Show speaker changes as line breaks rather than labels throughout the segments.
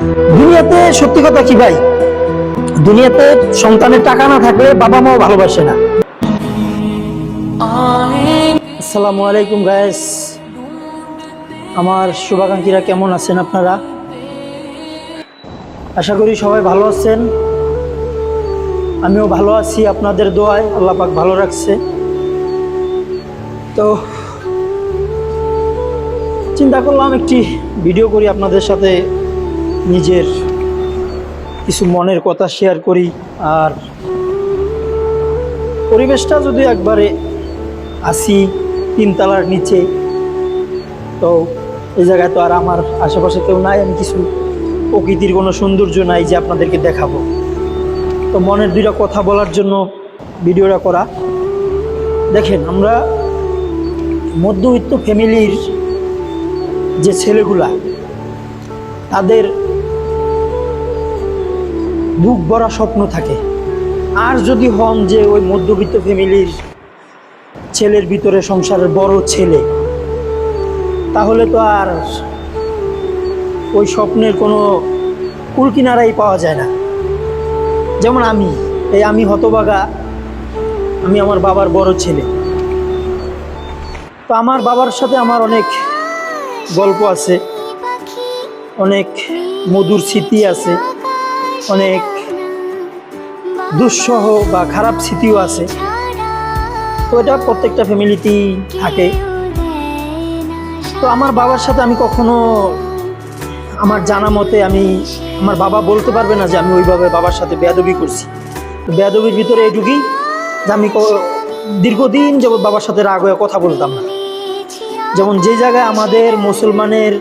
দুনিয়াতে সত্যি কথা কি ভাই, দুনিয়াতে সন্তানের টাকা না থাকলে বাবা মাও ভালোবাসে না। আসসালামু আলাইকুম গাইস, আমার শুভাকাঙ্ক্ষীরা কেমন আছেন আপনারা? আশা করি সবাই ভালো আছেন। আমিও ভালো আছি, আপনাদের দোয়ায় আল্লাহ পাক ভালো রাখছে। তো চিন্তা করলাম একটি ভিডিও করি, আপনাদের সাথে নিজের কিছু মনের কথা শেয়ার করি। আর পরিবেশটা যদি একবারে আসি তিনতলার নিচে, তো এই জায়গায় তো আর আমার আশেপাশে কেউ নাই, আমি কিছু প্রকৃতির কোনো সৌন্দর্য নাই যে আপনাদেরকে দেখাবো। তো মনের দুইটা কথা বলার জন্য ভিডিওটা করা। দেখেন, আমরা মধ্যবিত্ত ফ্যামিলির যে ছেলেগুলা, তাদের বুক ভরা স্বপ্ন থাকে। আর যদি হন যে ওই মধ্যবিত্ত ফ্যামিলির ছেলের ভিতরে সংসারের বড় ছেলে, তাহলে তো আর ওই স্বপ্নের কোনো কুলকিনারাই পাওয়া যায় না। যেমন আমি হতভাগা, আমি আমার বাবার বড় ছেলে। তো আমার বাবার সাথে আমার অনেক গল্প আছে, অনেক মধুর স্মৃতি আছে, অনেক দুঃসহ বা খারাপ স্মৃতিও আছে। তো এটা প্রত্যেকটা ফ্যামিলিতেই থাকে। তো আমার বাবার সাথে আমি কখনো, আমার জানা মতে, আমার বাবা বলতে পারবে না যে আমি ওইভাবে বাবার সাথে বেয়াদবি করছি। তো বেয়াদবির ভিতরে এইটুকুই যে আমি দীর্ঘদিন যাবৎ বাবার সাথে রাগ হয়ে কথা বলতাম না। যেমন যে জায়গায় আমাদের মুসলমানের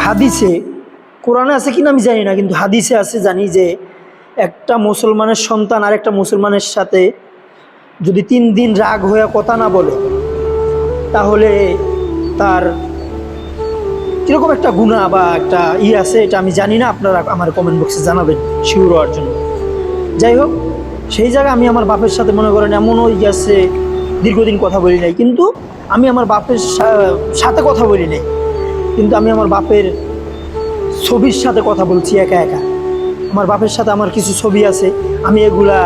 হাদিসে, কোরআনে আছে কিনা আমি জানি না, কিন্তু হাদিসে আছে জানি যে একটা মুসলমানের সন্তান আর একটা মুসলমানের সাথে যদি 3 দিন রাগ হয়ে কথা না বলে, তাহলে তার কিরকম একটা গুনাহ বা একটা আছে, এটা আমি জানি না। আপনারা আমার কমেন্ট বক্সে জানাবেন শিওর হওয়ার জন্য। যাই হোক, সেই জায়গায় আমি আমার বাপের সাথে মনে করেন এমনও আছে দীর্ঘদিন কথা বলি নাই, কিন্তু আমি আমার বাপের সাথে কথা বলি নাই, কিন্তু আমি আমার বাপের ছবির সাথে কথা বলছি একা একা। আমার বাপের সাথে আমার কিছু ছবি আছে, আমি এগুলা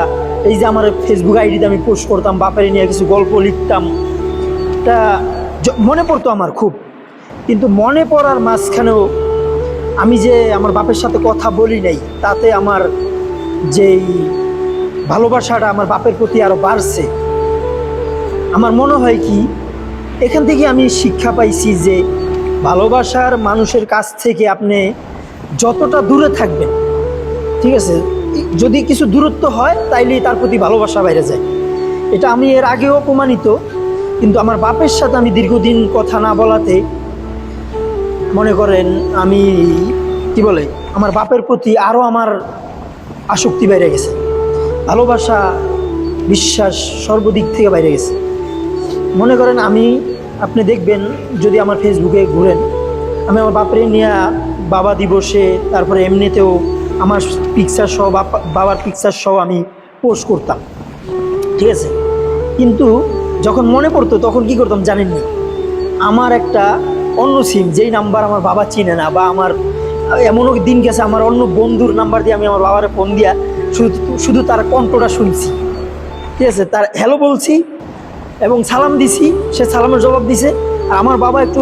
এই যে আমার ফেসবুক আইডিতে আমি পোস্ট করতাম, বাপের নিয়ে কিছু গল্প লিখতাম। তা মনে পড়তো আমার খুব, কিন্তু মনে পড়ার মাঝখানেও আমি যে আমার বাপের সাথে কথা বলি নাই, তাতে আমার যেই ভালোবাসাটা আমার বাপের প্রতি আরও বাড়ছে। আমার মনে হয় কি, এখান থেকে আমি শিক্ষা পাইছি যে ভালোবাসার মানুষের কাছ থেকে আপনি যতটা দূরে থাকবেন, ঠিক আছে, যদি কিছু দূরত্ব হয় তাইলেই তার প্রতি ভালোবাসা বাইরে যায়। এটা আমি এর আগেও প্রমাণিত। কিন্তু আমার বাপের সাথে আমি দীর্ঘদিন কথা না বলাতে মনে করেন আমি আমার বাপের প্রতি আরও আমার আসক্তি বেড়ে গেছে, ভালোবাসা বিশ্বাস সর্বদিক থেকে বাইরে গেছে। মনে করেন আপনি দেখবেন, যদি আমার ফেসবুকে ঘুরেন, আমি আমার বাপরে নিয়ে বাবা দিবসে, তারপরে এমনিতেও আমার পিকচার সহ বাবার পিকচার সহ আমি পোস্ট করতাম, ঠিক আছে। কিন্তু যখন মনে পড়তো তখন কি করতাম জানেননি, আমার একটা অন্য সিম, যেই নাম্বার আমার বাবা চিনে না, বা আমার এমনও দিন গেছে আমার অন্য বন্ধুর নাম্বার দিয়ে আমি আমার বাবার ফোন দিয়া শুধু তার কণ্ঠটা শুনছি, ঠিক আছে, তার হ্যালো বলছি এবং সালাম দিছি, সে সালামের জবাব দিছে। আর আমার বাবা একটু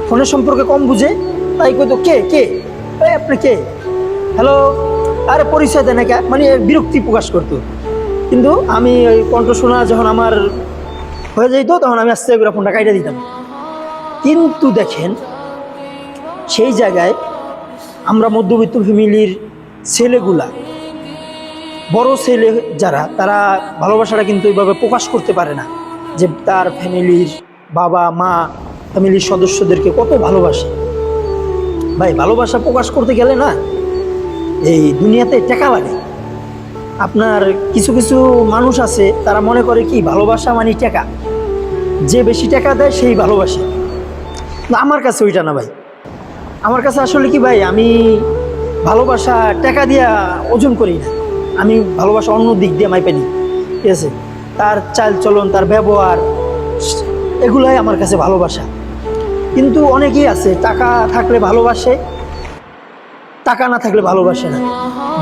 ফোনের সম্পর্কে কম বুঝে, তাই কইতো কে কে আপনি কে, হ্যালো, আরে পরিচয় দেয় না কে, মানে বিরক্তি প্রকাশ করতো। কিন্তু আমি ওই কণ্ঠ শোনা যখন আমার হয়ে যেত, তখন আমি আস্তে করে ফোনটা কাটিয়ে দিতাম। কিন্তু দেখেন, সেই জায়গায় আমরা মধ্যবিত্ত ফ্যামিলির ছেলেগুলা, বড় ছেলে যারা, তারা ভালোবাসাটা কিন্তু এইভাবে প্রকাশ করতে পারে না যে তার ফ্যামিলির বাবা মা, ফ্যামিলির সদস্যদেরকে কত ভালোবাসে। ভাই, ভালোবাসা প্রকাশ করতে গেলে না এই দুনিয়াতে টাকা লাগে। আপনার কিছু কিছু মানুষ আছে, তারা মনে করে কি ভালোবাসা মানে টাকা, যে বেশি টাকা দেয় সেই ভালোবাসে। না, আমার কাছে ওইটা না ভাই। আমার কাছে আসলে কি ভাই, আমি ভালোবাসা টাকা দিয়া ওজন করি না, আমি ভালোবাসা অন্য দিক দিয়ে মাইপে নিই, ঠিক আছে। তার চাল চলন, তার ব্যবহার, এগুলাই আমার কাছে ভালোবাসা। কিন্তু অনেকেই আছে টাকা থাকলে ভালোবাসে, টাকা না থাকলে ভালোবাসে না।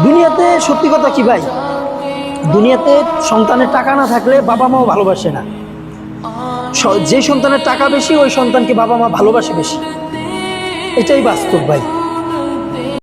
দুনিয়াতে সত্যি কথা কি ভাই, দুনিয়াতে সন্তানের টাকা না থাকলে বাবা মাও ভালোবাসে না। যে সন্তানের টাকা বেশি ওই সন্তানকে বাবা মা ভালোবাসে বেশি, এটাই বাস্তব ভাই।